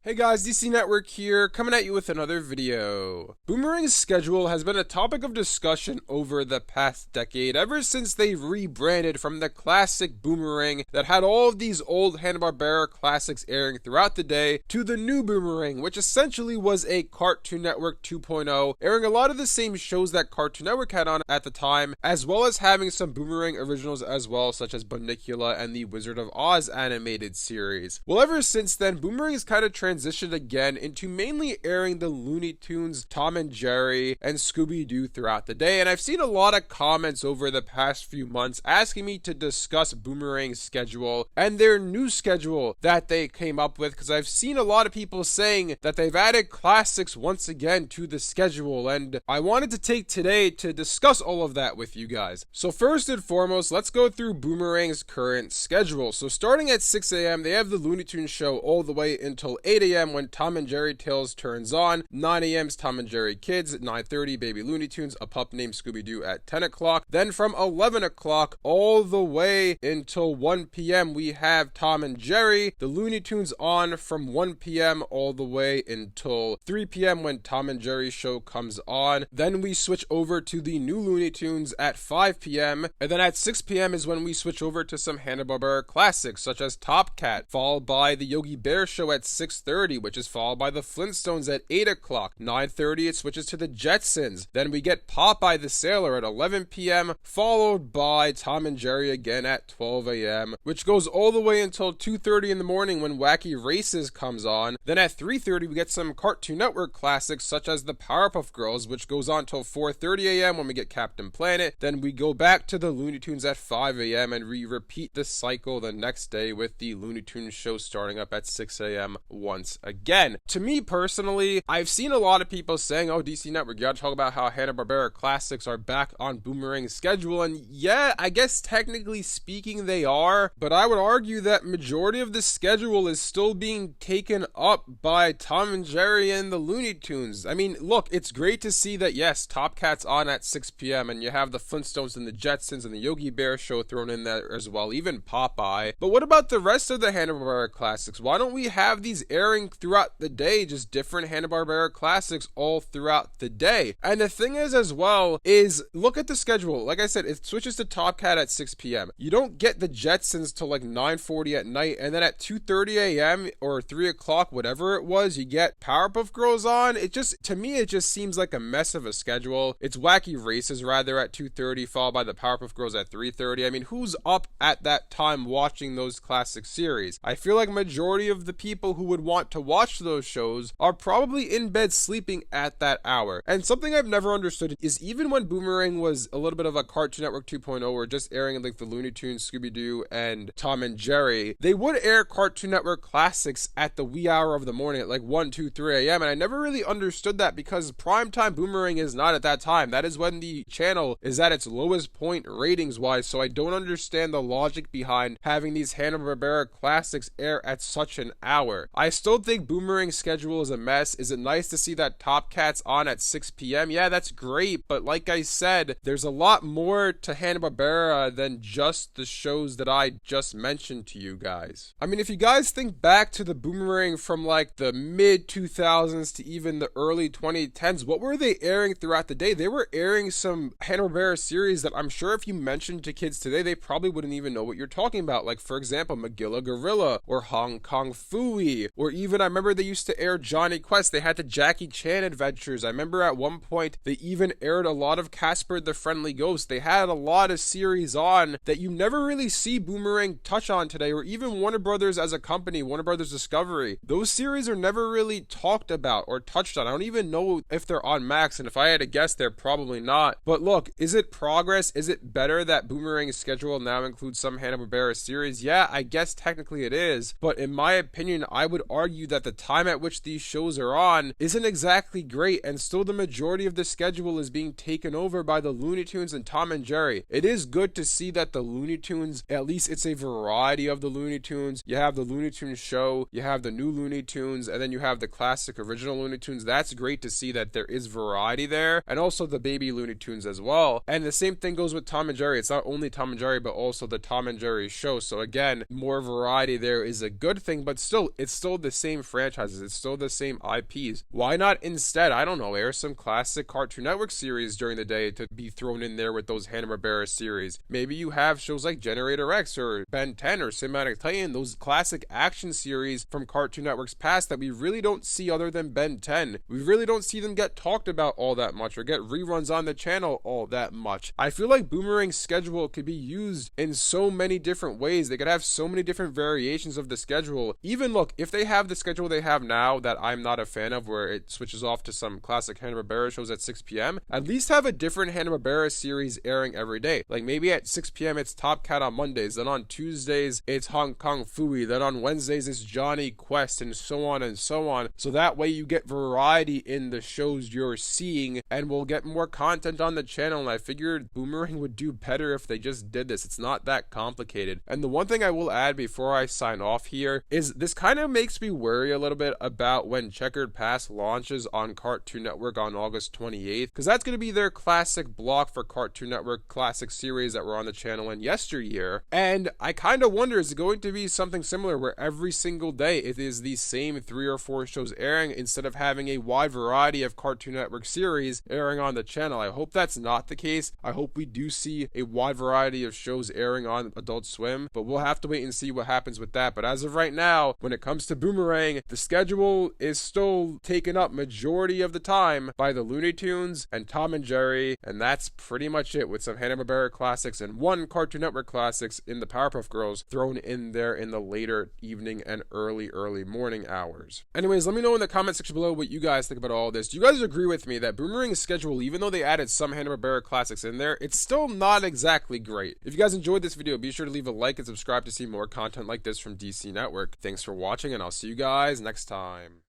Hey guys, DC Network here, coming at you with another video. Boomerang's schedule has been a topic of discussion over the past decade, ever since they rebranded from the classic Boomerang that had all of these old Hanna-Barbera classics airing throughout the day, to the new Boomerang, which essentially was a Cartoon Network 2.0, airing a lot of the same shows that Cartoon Network had on at the time, as well as having some Boomerang originals as well, such as Bunnicula and the Wizard of Oz animated series. Well, ever since then, Boomerang has kind of transitioned again into mainly airing the Looney Tunes, Tom and Jerry, and Scooby-Doo throughout the day, and I've seen a lot of comments over the past few months asking me to discuss Boomerang's schedule and their new schedule that they came up with, because I've seen a lot of people saying that they've added classics once again to the schedule, and I wanted to take today to discuss all of that with you guys. So first and foremost, let's go through Boomerang's current schedule. So starting at 6 a.m., they have the Looney Tunes show all the way until 8 a.m. when Tom and Jerry Tales turns on. 9 a.m. is Tom and Jerry Kids. 9:30 Baby Looney Tunes, A Pup Named Scooby-Doo at 10 o'clock. Then from 11 o'clock all the way until 1 p.m. we have Tom and Jerry, the Looney Tunes on from 1 p.m. all the way until 3 p.m. when Tom and Jerry show comes on. Then we switch over to the new Looney Tunes at 5 p.m. and then at 6 p.m. is when we switch over to some Hanna-Barbera classics such as Top Cat, followed by the Yogi Bear show at 6:30, which is followed by the Flintstones at 8 o'clock. 9:30 it switches to the Jetsons. Then we get Popeye the Sailor at 11 p.m. followed by Tom and Jerry again at 12 a.m. which goes all the way until 2:30 in the morning when Wacky Races comes on. Then at 3:30 we get some Cartoon Network classics such as the Powerpuff Girls, which goes on till 4:30 a.m. when we get Captain Planet. Then we go back to the Looney Tunes at 5 a.m. and we repeat the cycle the next day with the Looney Tunes show starting up at 6 a.m. once again. To me personally, I've seen a lot of people saying, oh, DC Network, you gotta talk about how Hanna-Barbera classics are back on Boomerang's schedule, and yeah, I guess technically speaking they are, but I would argue that majority of the schedule is still being taken up by Tom and Jerry and the Looney Tunes. I mean, look, it's great to see that, yes, Top Cat's on at 6 p.m. and you have the Flintstones and the Jetsons and the Yogi Bear show thrown in there as well, even Popeye. But what about the rest of the Hanna-Barbera classics? Why don't we have these airing throughout the day, just different Hanna-Barbera classics all throughout the day? And the thing is as well is, look at the schedule. Like I said, it switches to Top Cat at 6 p.m. You don't get the Jetsons till like 9:40 at night, and then at 2:30 a.m. or 3 o'clock, whatever it was, you get Powerpuff Girls on. It just, to me, it just seems like a mess of a schedule. It's Wacky Races rather at 2:30, followed by the Powerpuff Girls at 3:30. I mean, who's up at that time watching those classic series? I feel like majority of the people who would want to watch those shows are probably in bed sleeping at that hour. And something I've never understood is, even when Boomerang was a little bit of a Cartoon Network 2.0 or just airing like the Looney Tunes, Scooby-Doo, and Tom and Jerry, they would air Cartoon Network classics at the wee hour of the morning at like 1, 2, 3 a.m. and I never really understood that, because primetime Boomerang is not at that time. That is when the channel is at its lowest point ratings wise, so I don't understand the logic behind having these Hanna-Barbera classics air at such an hour. I still think Boomerang's schedule is a mess. Is it nice to see that Top Cat's on at 6 p.m.? Yeah, that's great, but like I said, there's a lot more to Hanna-Barbera than just the shows that I just mentioned to you guys. I mean, if you guys think back to the Boomerang from like the mid-2000s to even the early 2010s, what were they airing throughout the day? They were airing some Hanna-Barbera series that I'm sure if you mentioned to kids today, they probably wouldn't even know what you're talking about. Like, for example, Magilla Gorilla, or Hong Kong Phooey, or even I remember they used to air Johnny Quest. They had the Jackie Chan adventures. I remember at one point they even aired a lot of Casper the Friendly Ghost. They had a lot of series on that you never really see Boomerang touch on today, or even Warner Brothers as a company, Warner Brothers Discovery. Those series are never really talked about or touched on. I don't even know if they're on Max, and if I had to guess, they're probably not. But look, is it progress? Is it better that Boomerang's schedule now includes some Hanna-Barbera series? Yeah, I guess technically it is, but in my opinion, I would argue that the time at which these shows are on isn't exactly great, and still the majority of the schedule is being taken over by the Looney Tunes and Tom and Jerry. It is good to see that the Looney Tunes, at least it's a variety of the Looney Tunes. You have the Looney Tunes show, you have the new Looney Tunes, and then you have the classic original Looney Tunes. That's great to see that there is variety there, and also the baby Looney Tunes as well. And the same thing goes with Tom and Jerry. It's not only Tom and Jerry, but also the Tom and Jerry show. So again, more variety there is a good thing, but still, it's still the same franchises, it's still the same IPs. Why not instead, I don't know, air some classic Cartoon Network series during the day to be thrown in there with those Hanna-Barbera series? Maybe you have shows like Generator X or Ben 10 or Cinematic Titan, those classic action series from Cartoon Network's past that we really don't see other than Ben 10. We really don't see them get talked about all that much or get reruns on the channel all that much. I feel like Boomerang's schedule could be used in so many different ways. They could have so many different variations of the schedule. Even look, if they have the schedule they have now that I'm not a fan of, where it switches off to some classic Hanna-Barbera shows at 6 p.m., at least have a different Hanna-Barbera series airing every day. Like maybe at 6 p.m. it's Top Cat on Mondays, then on Tuesdays it's Hong Kong Phooey, then on Wednesdays it's Johnny Quest, and so on and so on. So that way you get variety in the shows you're seeing and we'll get more content on the channel. And I figured Boomerang would do better if they just did this. It's not that complicated. And the one thing I will add before I sign off here is this kind of makes me worry a little bit about when Checkered Past launches on Cartoon Network on August 28th, because that's going to be their classic block for Cartoon Network classic series that were on the channel in yesteryear. And I kind of wonder, is it going to be something similar where every single day it is the same 3 or 4 shows airing instead of having a wide variety of Cartoon Network series airing on the channel? I hope that's not the case. I hope we do see a wide variety of shows airing on Adult Swim, but we'll have to wait and see what happens with that. But as of right now, when it comes to Boomerang, the schedule is still taken up majority of the time by the Looney Tunes and Tom and Jerry, and that's pretty much it, with some Hanna-Barbera classics and one Cartoon Network classics in the Powerpuff Girls thrown in there in the later evening and early morning hours. Anyways, let me know in the comment section below what you guys think about all this. Do you guys agree with me that Boomerang's schedule, even though they added some Hanna-Barbera classics in there, it's still not exactly great? If you guys enjoyed this video, be sure to leave a like and subscribe to see more content like this from DC Network. Thanks for watching, and I'll see you guys next time.